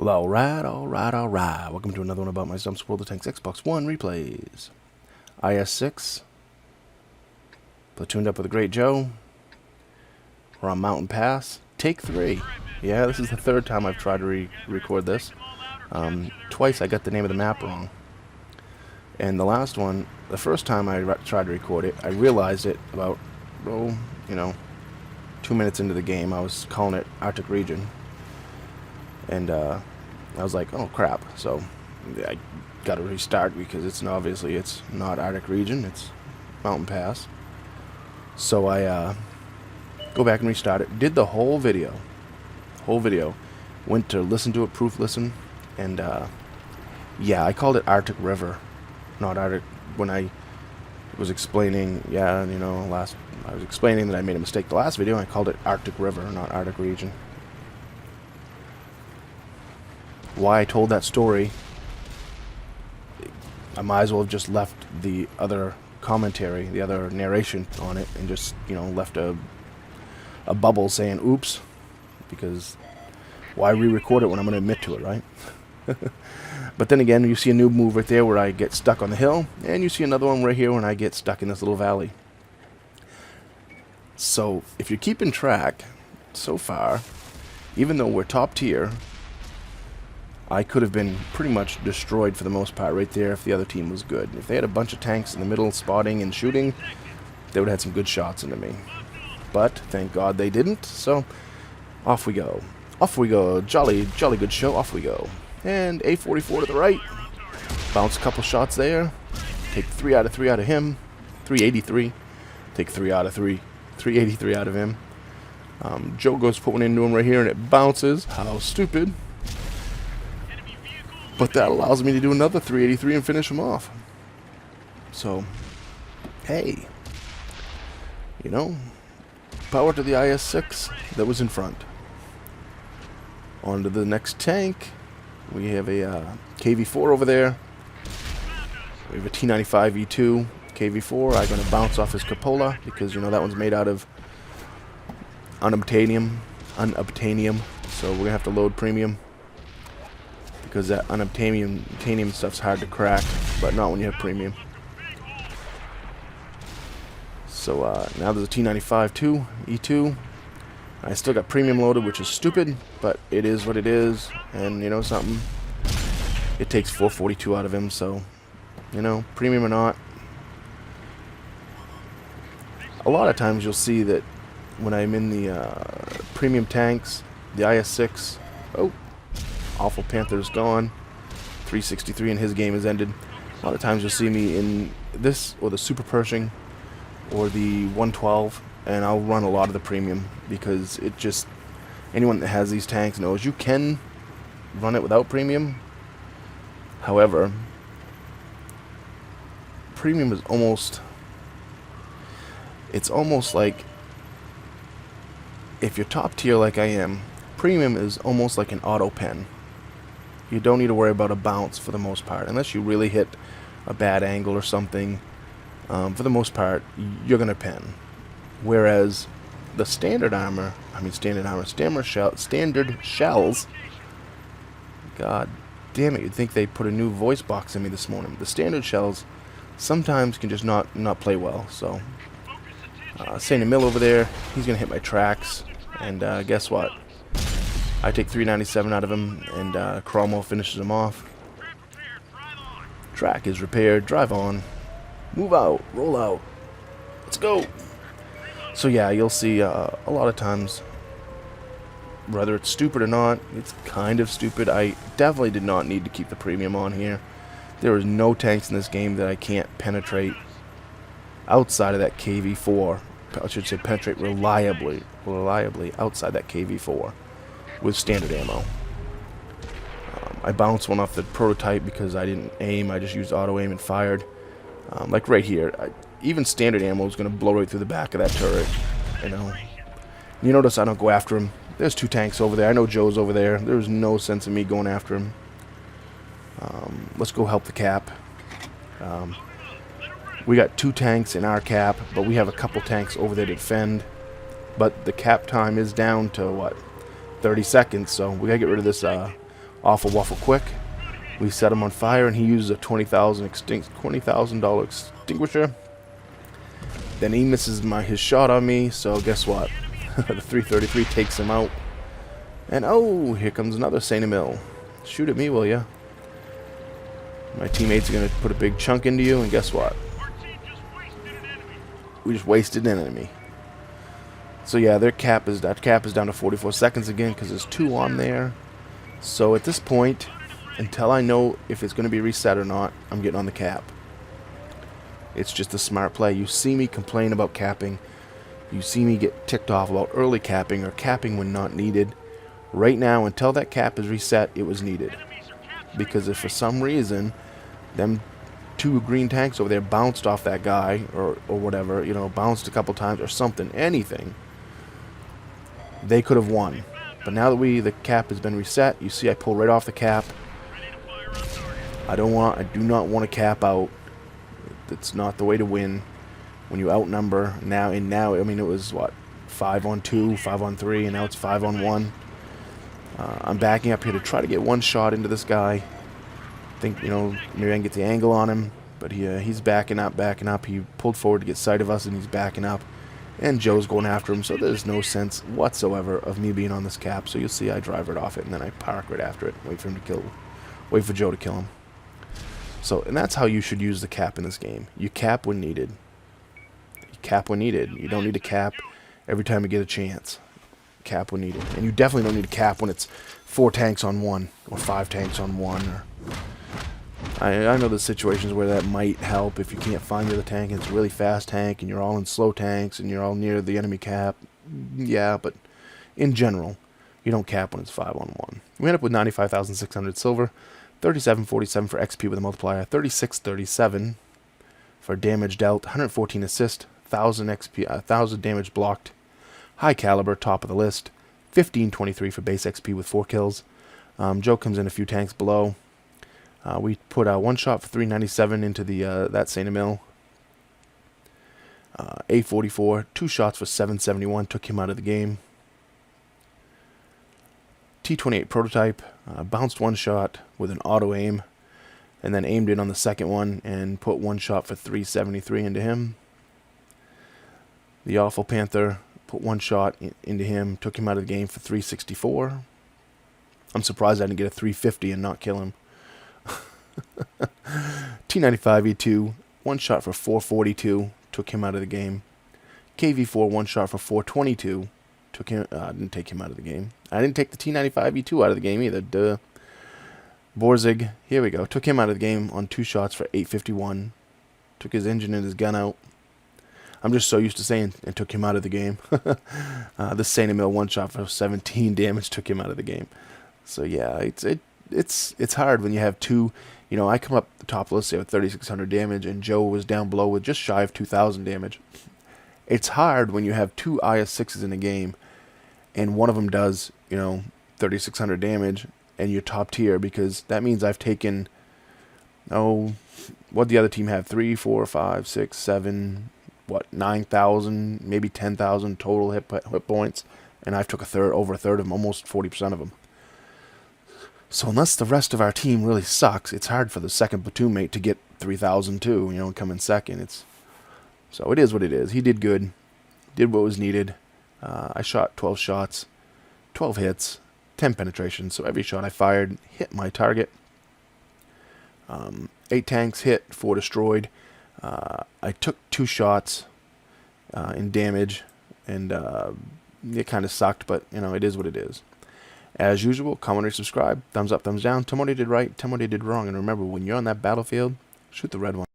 Well, alright. Welcome to another one about my Stump's World of Tanks Xbox One replays. IS-6. Platooned up with a Great Joe. We're on Mountain Pass. Take 3. Yeah, this is the third time I've tried to record this. Twice I got the name of the map wrong. And the last one, the first time I tried to record it, I realized it about, 2 minutes into the game. I was calling it Arctic Region. And I was like, oh crap, so I gotta restart because it's not Arctic Region, it's Mountain Pass. So I go back and restart it, did the whole video, went to listen to it, proof listen, and yeah, I called it Arctic River, not Arctic, when I was explaining, I was explaining that I made a mistake the last video, and I called it Arctic River, not Arctic Region. Why I told that story, I might as well have just left the other commentary, the other narration on it, and just, left a bubble saying oops, because why re-record it when I'm going to admit to it, right? But then again, you see a new move right there where I get stuck on the hill, and you see another one right here when I get stuck in this little valley. So, if you're keeping track, so far, even though we're top tier, I could have been pretty much destroyed for the most part right there if the other team was good. If they had a bunch of tanks in the middle spotting and shooting, they would have had some good shots into me. But, thank God they didn't, so off we go. Off we go. Jolly good show. Off we go. And A44 to the right. Bounce a couple shots there. Take 3 out of 3 out of him. 383. Take 3 out of 3. 383 out of him. Joe goes put one into him right here and it bounces. How stupid. But that allows me to do another 383 and finish him off. So, hey. Power to the IS-6 that was in front. On to the next tank. We have a KV-4 over there. We have a T-95 E2 KV-4. I'm going to bounce off his cupola because, that one's made out of unobtainium. So we're going to have to load premium. Because that unobtainium stuff's hard to crack, but not when you have premium. So now there's a T-95 too, E2. I still got premium loaded, which is stupid, but it is what it is. And you know something? It takes 442 out of him, so, premium or not. A lot of times you'll see that when I'm in the premium tanks, the IS-6, Awful Panther's gone. 363 and his game is ended. A lot of times you'll see me in this or the Super Pershing or the 112, and I'll run a lot of the premium because it just, anyone that has these tanks knows you can run it without premium. However, premium is almost like, if you're top tier like I am, premium is almost like an auto pen. You don't need to worry about a bounce for the most part. Unless you really hit a bad angle or something, for the most part, you're going to pen. Whereas the standard shells, God damn it, you'd think they put a new voice box in me this morning. The standard shells sometimes can just not play well. So, Saint Emil over there, he's going to hit my tracks. And guess what? I take 397 out of him, and Cromwell finishes him off. Track is repaired. Drive on. Move out. Roll out. Let's go. So yeah, you'll see a lot of times, whether it's stupid or not, it's kind of stupid. I definitely did not need to keep the premium on here. There is no tanks in this game that I can't penetrate outside of that KV-4. I should say penetrate reliably outside that KV-4. With standard ammo. I bounced one off the prototype because I didn't aim, I just used auto aim and fired. Like right here, even standard ammo is going to blow right through the back of that turret. You notice I don't go after him. There's 2 tanks over there. I know Joe's over there. There's no sense in me going after him. Let's go help the cap. We got 2 tanks in our cap, but we have a couple tanks over there to defend. But the cap time is down to, what, 30 seconds, so we gotta get rid of this Awful waffle quick. We set him on fire, and he uses a $20,000 extinguisher. Then he misses his shot on me, so guess what? The 333 takes him out. And oh, here comes another Saint Emil. Shoot at me, will ya? My teammates are going to put a big chunk into you, and guess what? We just wasted an enemy. So yeah, that cap is down to 44 seconds again because there's 2 on there. So at this point, until I know if it's going to be reset or not, I'm getting on the cap. It's just a smart play. You see me complain about capping. You see me get ticked off about early capping or capping when not needed. Right now, until that cap is reset, it was needed. Because if for some reason, them 2 green tanks over there bounced off that guy or whatever, you know, bounced a couple times or something, anything, they could have won. But now that the cap has been reset, you see I pull right off the cap. I do not want to cap out. It's not the way to win when you outnumber. Now, I mean, it was what, 5-on-2, 5-on-3, and now it's 5-on-1. I'm backing up here to try to get one shot into this guy. Think, you know, maybe I can get the angle on him, but he's backing up. He pulled forward to get sight of us, and he's backing up. And Joe's going after him, so there's no sense whatsoever of me being on this cap. So you'll see I drive right off it, and then I park right after it, wait for Joe to kill him. So, and that's how you should use the cap in this game. You cap when needed. You cap when needed. You don't need to cap every time you get a chance. Cap when needed. And you definitely don't need to cap when it's 4 tanks on 1 or 5 tanks on 1. Or I know there's situations where that might help if you can't find the other tank and it's a really fast tank and you're all in slow tanks and you're all near the enemy cap. Yeah, but in general, you don't cap when it's 5-on-1. We end up with 95,600 silver, 3747 for XP with a multiplier, 3637 for damage dealt, 114 assist, 1000 XP, 1000 damage blocked, high caliber, top of the list, 1523 for base XP with 4 kills. Joe comes in a few tanks below. We put 1 shot for 397 into that Saint Emil. A44, 2 shots for 771, took him out of the game. T28 prototype, bounced 1 shot with an auto aim, and then aimed in on the second one and put 1 shot for 373 into him. The Awful Panther, put 1 shot into him, took him out of the game for 364. I'm surprised I didn't get a 350 and not kill him. T95E2, 1 shot for 442, took him out of the game. KV4, 1 shot for 422, didn't take him out of the game. I didn't take the T95E2 out of the game either, duh. Borzig, here we go, took him out of the game on 2 shots for 851, took his engine and his gun out. I'm just so used to saying, and took him out of the game. This Saint Emil 1 shot for 17 damage took him out of the game. So yeah, it's hard when you have 2. You know, I come up the top of the list with 3,600 damage, and Joe was down below with just shy of 2,000 damage. It's hard when you have 2 IS-6s in a game, and one of them does, you know, 3,600 damage, and you're top tier, because that means I've taken, what the other team have? 3, 4, 5, 6, 7, 9,000, maybe 10,000 total hit points, and I've took over a third of them, almost 40% of them. So unless the rest of our team really sucks, it's hard for the second platoon mate to get 3,000 too, you know, and come in second. So it is what it is. He did good, did what was needed. I shot 12 shots, 12 hits, 10 penetrations. So every shot I fired hit my target. 8 tanks hit, 4 destroyed. I took 2 shots in damage, and it kind of sucked, but you know, it is what it is. As usual, comment or subscribe, thumbs up, thumbs down. Tell me what I did right, tell me what I did wrong, and remember, when you're on that battlefield, shoot the red one.